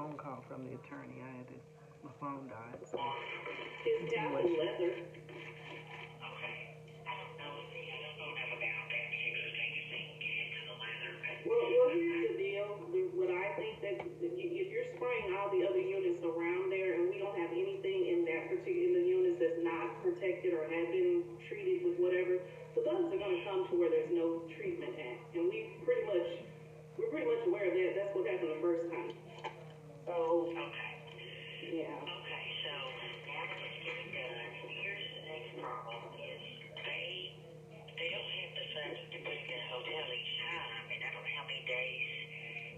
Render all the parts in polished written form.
phone call from the attorney. My phone died. So It's down leather. Okay. I don't know enough about that particular thing to get into the leather, but Well, here's the deal. What I think that if you're spraying all the other units around there, and we don't have anything in that particular units that's not protected or have been treated with whatever, the bugs are going to come to where there's no treatment at, and we're pretty much aware of that. That's what happened the first time. So. okay. Yeah. Okay, so now that it's getting done, here's the next problem is they don't have the funding to put him in a hotel each time, and I don't know how many days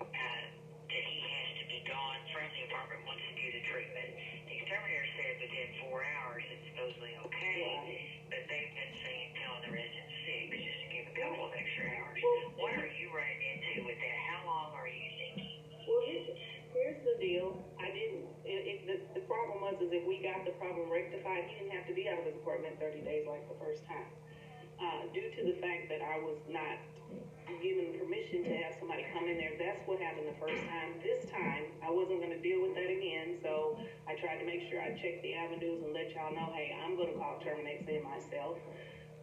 that he has to be gone from the apartment once he do the treatment. The exterminator said within 4 hours it's supposedly okay, but they've been saying telling the residents 6 just to give a couple of extra hours. What are you running into with that? How long are you thinking? Well, here's the deal. The problem was is if we got the problem rectified, he didn't have to be out of his apartment 30 days like the first time. Due to the fact that I was not given permission to have somebody come in there, that's what happened the first time. This time, I wasn't going to deal with that again, so I tried to make sure I checked the avenues and let y'all know, hey, I'm going to call Terminates in myself.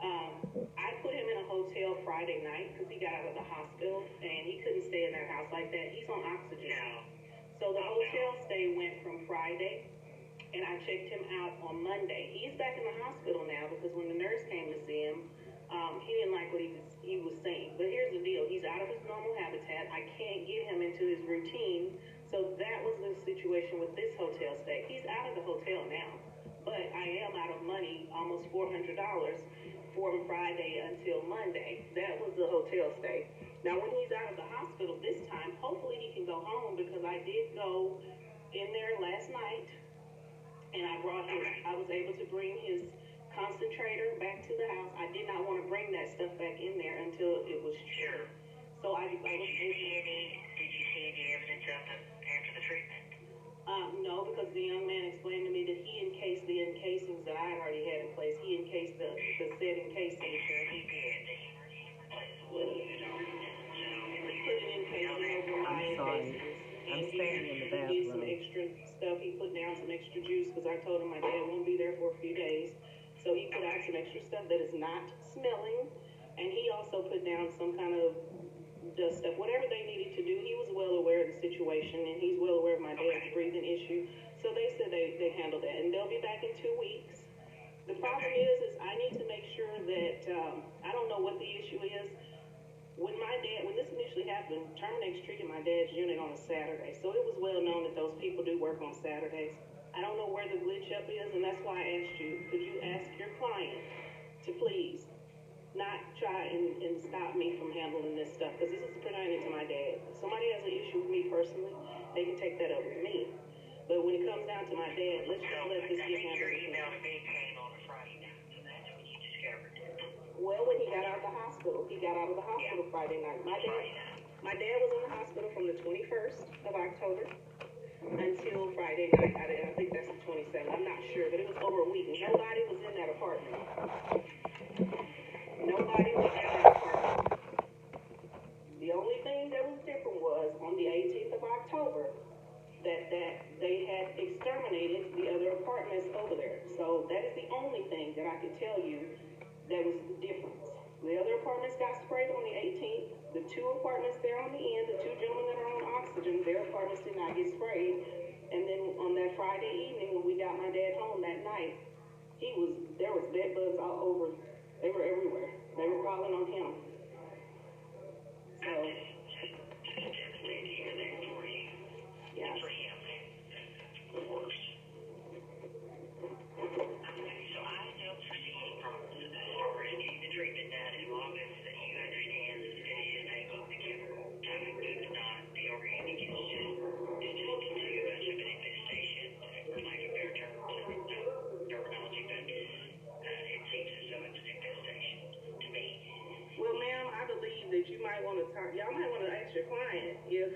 I put him in a hotel Friday night because he got out of the hospital, and he couldn't stay in their house like that. He's on oxygen. So the hotel stay went from Friday, and I checked him out on Monday. He's back in the hospital now because when the nurse came to see him, he didn't like what he was saying. But here's the deal. He's out of his normal habitat. I can't get him into his routine. So that was the situation with this hotel stay. He's out of the hotel now, but I am out of money, almost $400 from Friday until Monday. That was the hotel stay. Now, when he's out of the hospital this time, hopefully he can go home because I did go in there last night, and I was able to bring his concentrator back to the house. I did not want to bring that stuff back in there until it was sure. So Did you see any evidence of them after the treatment? No, because the young man explained to me that he encased the encasings that I had already had in place. He encased the said encasing. Sure he did. He replaced the wood you had already done. So he put an encasing over my encasings. I'm standing in the bathroom. He did some extra stuff. He put down some extra juice because I told him my dad won't be there for a few days. So he put out some extra stuff that is not smelling. And he also put down some kind of dust stuff. Whatever they needed to do, he was well aware of the situation, and he's well aware of my dad's breathing issue. So they said they handled that, and they'll be back in 2 weeks. The problem is I need to make sure that, I don't know what the issue is. When this initially happened, Terminates treated my dad's unit on a Saturday, so it was well known that those people do work on Saturdays. I don't know where the glitch up is, and that's why I asked you, could you ask your client to please not try and stop me from handling this stuff, because this is pertaining to my dad. If somebody has an issue with me personally, they can take that up with me. But when it comes down to my dad, let's just let this get handled. Your email to me came on a Friday night, so that's when you discovered it. Well, when he got out of the hospital. He got out of the hospital Friday night. My dad was in the hospital from the 21st of October until Friday night. I think that's the 27th. I'm not sure, but it was over a week. Nobody was in that apartment. Nobody was in that apartment. The only thing that was different was on the 18th of October that they had exterminated the other apartments over there. So that is the only thing that I could tell you that was the difference. The other apartments got sprayed on the 18th. The 2 apartments there on the end, the 2 gentlemen that are on oxygen, their apartments did not get sprayed. And then on that Friday evening when we got my dad home that night, there was bed bugs all over. They were everywhere. They were crawling on him. So, yeah. For him, of course. So I don't foresee any problems as far as getting the treatment done as long as you understand that it is taking the chemical time. It's not the organic. It's just too much of an infestation, for lack of better terminology, but it seems as though it's an infestation to me. Well, ma'am, I believe that you might want to y'all might want to ask your client if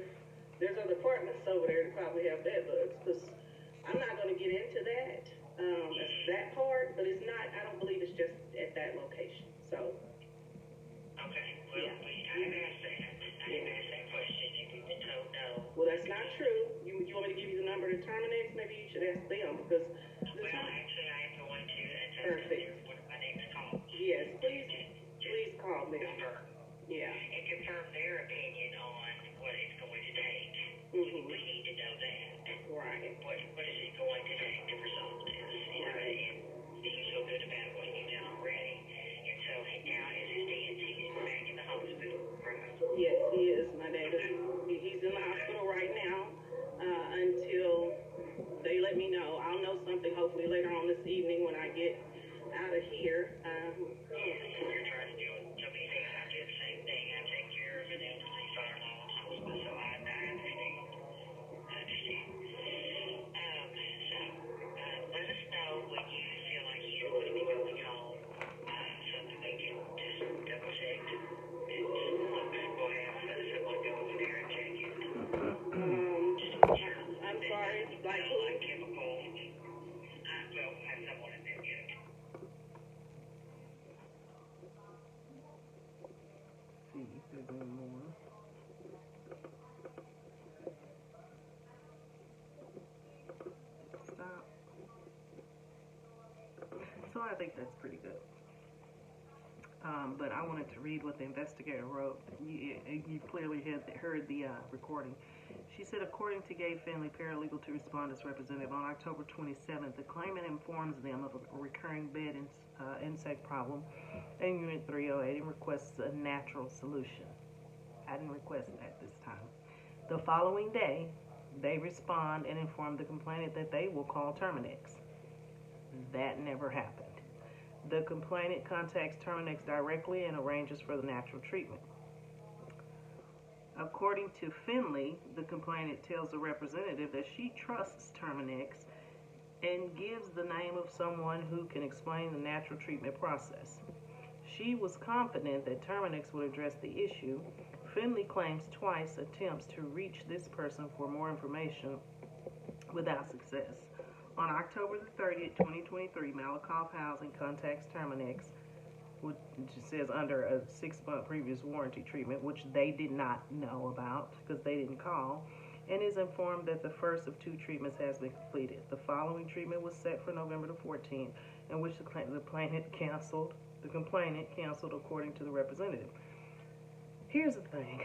there's other apartments over there that probably have bed bugs, because I'm not going to get into that. That's that part, but it's not, I don't believe it's just at that location. So. Okay, well, yeah. I have asked that. I have asked that question, and we've been told no. Well, that's not true. You want me to give number to Terminex? Maybe you should ask them, because Well, actually, I am going to, and perfect. one of my next calls. Yes, please call them. Confirm. Yeah. And confirm their opinion on what it's going to take. Mm-hmm. We need to know that. Right. What is it going to take to resolve this? You know, and do you feel good about what you've done already? And so now, as it stands, he's back in the hospital, right? Yes, he is. My dad is. He's in the hospital right now until they let me know. I'll know something hopefully later on this evening when I get out of here. Yes, you're trying to do so many things. I do the same thing. I take care of an elderly father-in-law, so I understand. I understand. Let us know when you feel like you're going to be going home, so that we can just double check. We'll have someone go over there and check it. I'm sorry, like who? Like chemicals. We'll have someone in there get it. See if there's any more. Stop. So I think that's pretty good. But I wanted to read what the investigator wrote. You clearly heard the recording. She said, according to Gay Finley, paralegal to Respondent's representative, on October 27th, the claimant informs them of a recurring bed insect problem in Unit 308 and requests a natural solution. I didn't request that this time. The following day, they respond and inform the complainant that they will call Terminex. That never happened. The complainant contacts Terminex directly and arranges for the natural treatment. According to Finley, the complainant tells the representative that she trusts Terminex and gives the name of someone who can explain the natural treatment process. She was confident that Terminex would address the issue. Finley claims twice attempts to reach this person for more information without success. On October the 30th, 2023, Malakoff Housing contacts Terminex, which says under a 6-month previous warranty treatment, which they did not know about because they didn't call, and is informed that the first of 2 treatments has been completed. The following treatment was set for November the 14th, in which the complainant canceled according to the representative. Here's the thing.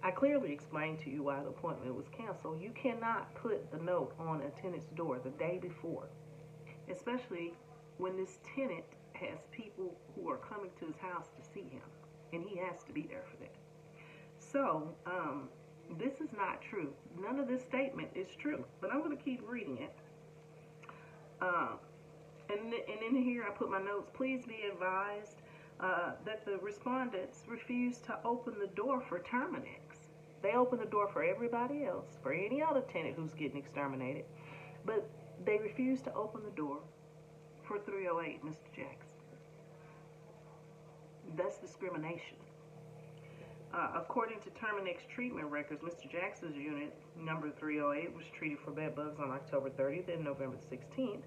I clearly explained to you why the appointment was canceled. You cannot put the note on a tenant's door the day before, especially when this tenant has people who are coming to his house to see him, and he has to be there for that. So, this is not true. None of this statement is true, but I'm going to keep reading it. And in here I put my notes. Please be advised that the respondents refused to open the door for Terminex. They opened the door for everybody else, for any other tenant who's getting exterminated, but they refused to open the door for 308, Mr. Jackson. That's discrimination. According to Terminex treatment records, Mr. Jackson's unit, number 308, was treated for bed bugs on October 30th and November 16th.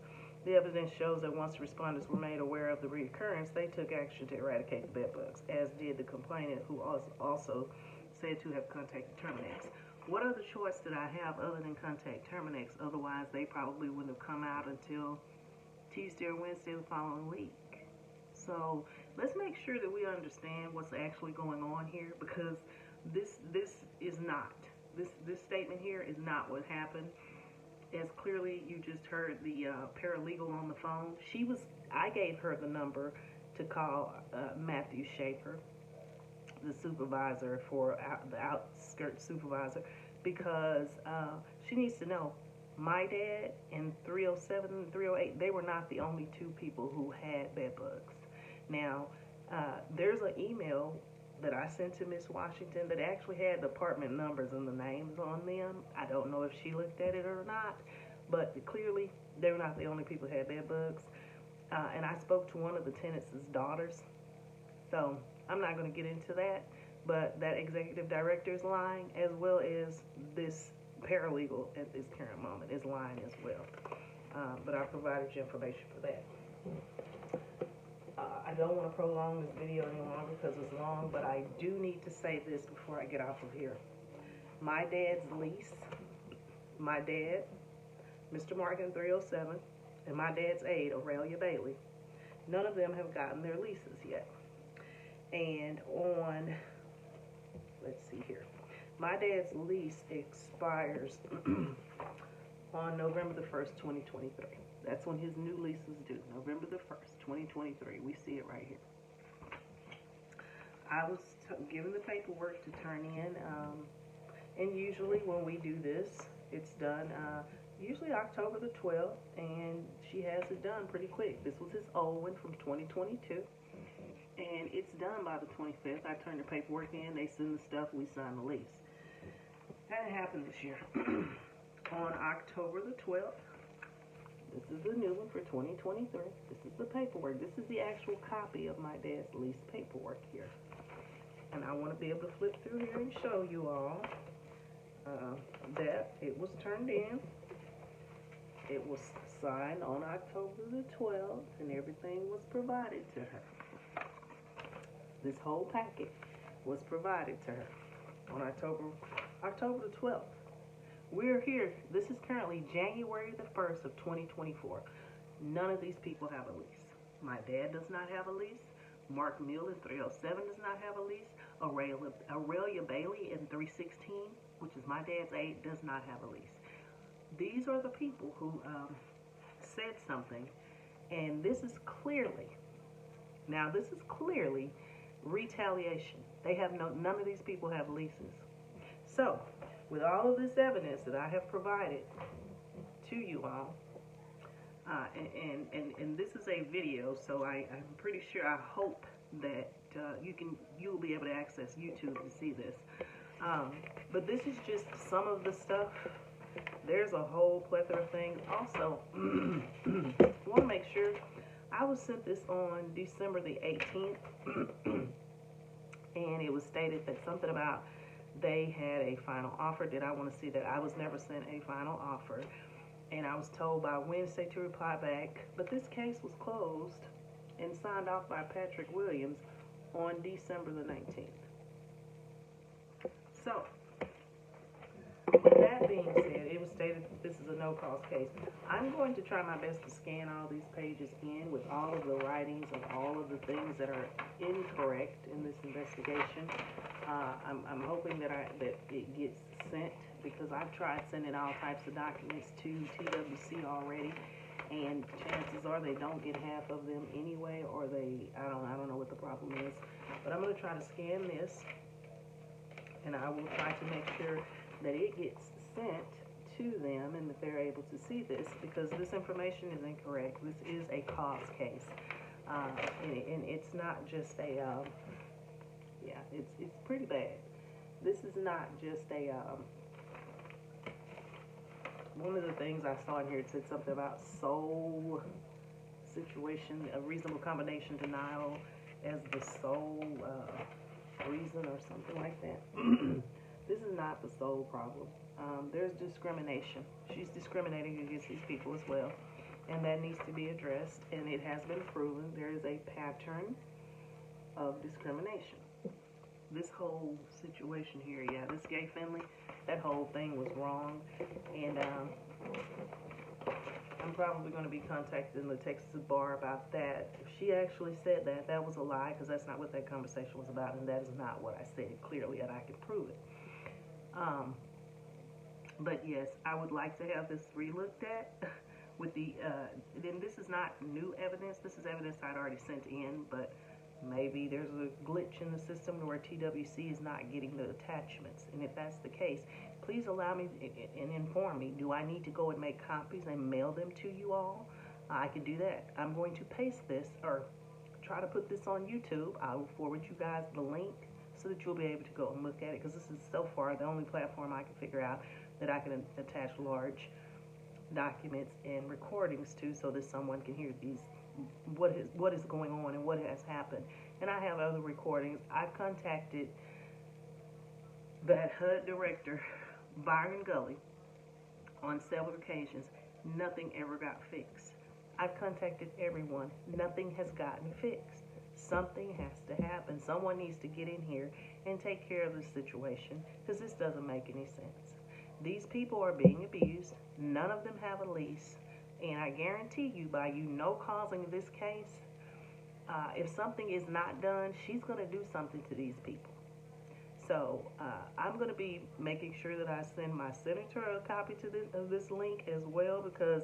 The evidence shows that once respondents were made aware of the reoccurrence, they took action to eradicate the bed bugs, as did the complainant, who also said to have contacted Terminex. What other choice did I have other than contact Terminex? Otherwise, they probably wouldn't have come out until Tuesday or Wednesday of the following week. So let's make sure that we understand what's actually going on here, because this is not. This statement here is not what happened. As clearly you just heard the paralegal on the phone. I gave her the number to call Matthew Schaefer, the supervisor for the outskirts supervisor, because she needs to know my dad and 307 and 308, they were not the only 2 people who had bed bugs. Now, there's an email that I sent to Miss Washington that actually had the apartment numbers and the names on them. I don't know if she looked at it or not, but clearly they were not the only people who had bed bugs. And I spoke to one of the tenants' daughters, so I'm not going to get into that, but that executive director is lying, as well as this paralegal at this current moment is lying as well. But I provided you information for that. I don't want to prolong this video any longer because it's long, but I do need to say this before I get off of here. My dad's lease my dad, Mr. Morgan 307, and my dad's aide, Aurelia Bailey. None of them have gotten their leases yet. And on, let's see here, my dad's lease expires on November the 1st, 2023. That's when his new lease is due, November the 1st, 2023. We see it right here. I was given the paperwork to turn in, and usually when we do this, it's done usually October the 12th, and she has it done pretty quick. This was his old one from 2022, and it's done by the 25th. I turn the paperwork in, they send the stuff, we sign the lease. That happened this year. On October the 12th, this is the new one for 2023. This is the paperwork. This is the actual copy of my dad's lease paperwork here. And I want to be able to flip through here and show you all that it was turned in. It was signed on October the 12th, and everything was provided to her. This whole packet was provided to her on October the 12th. We're here. This is currently January the 1st of 2024. None of these people have a lease. My dad does not have a lease. Mark Mill in 307 does not have a lease. Aurelia Bailey in 316, which is my dad's aide, does not have a lease. These are the people who said something, and this is clearly retaliation. They have none of these people have leases. So, with all of this evidence that I have provided to you all, and this is a video, so I'm pretty sure, I hope that you'll be able to access YouTube to see this. But this is just some of the stuff. There's a whole plethora of things. Also, I want to make sure, I was sent this on December the 18th, and it was stated that something about they had a final offer. Did I want to see that? I was never sent a final offer, and I was told by Wednesday to reply back, but this case was closed and signed off by Patrick Williams on December the 19th. So, with that being said, it was stated that this is a no-cause case. I'm going to try my best to scan all these pages in with all of the writings of all of the things that are incorrect in this investigation. I'm hoping that it gets sent, because I've tried sending all types of documents to TWC already, and chances are they don't get half of them anyway, or I don't know what the problem is. But I'm going to try to scan this, and I will try to make sure that it gets sent to them and that they're able to see this, because this information is incorrect. This is a cause case, and it's not just a it's pretty bad. This is not just a one of the things I saw in here, it said something about sole situation, a reasonable combination denial as the sole reason or something like that. This is not the sole problem. There's discrimination. She's discriminating against these people as well, and that needs to be addressed, and it has been proven there is a pattern of discrimination. This whole situation here, yeah, this gay family, that whole thing was wrong, and I'm probably going to be contacting the Texas bar about that. If she actually said that, that was a lie, because that's not what that conversation was about, and that is not what I said clearly, and I can prove it. But yes, I would like to have this relooked at with the, then this is not new evidence. This is evidence I'd already sent in, but maybe there's a glitch in the system where TWC is not getting the attachments. And if that's the case, please allow me and inform me. Do I need to go and make copies and mail them to you all? I can do that. I'm going to paste this, or try to put this on YouTube. I will forward you guys the link so that you'll be able to go and look at it, because this is so far the only platform I can figure out that I can attach large documents and recordings to, so that someone can hear these, what is going on and what has happened. And I have other recordings. I've contacted that HUD director, Byron Gully, on several occasions. Nothing ever got fixed. I've contacted everyone. Nothing has gotten fixed. Something has to happen. Someone needs to get in here and take care of this situation, because this doesn't make any sense. These people are being abused. None of them have a lease. And I guarantee you, by you no causing this case, if something is not done, she's going to do something to these people. So I'm going to be making sure that I send my senator a copy of this link as well, because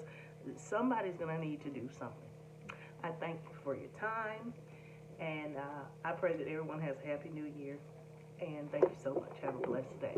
somebody's going to need to do something. I thank you for your time, and I pray that everyone has a happy new year. And thank you so much. Have a blessed day.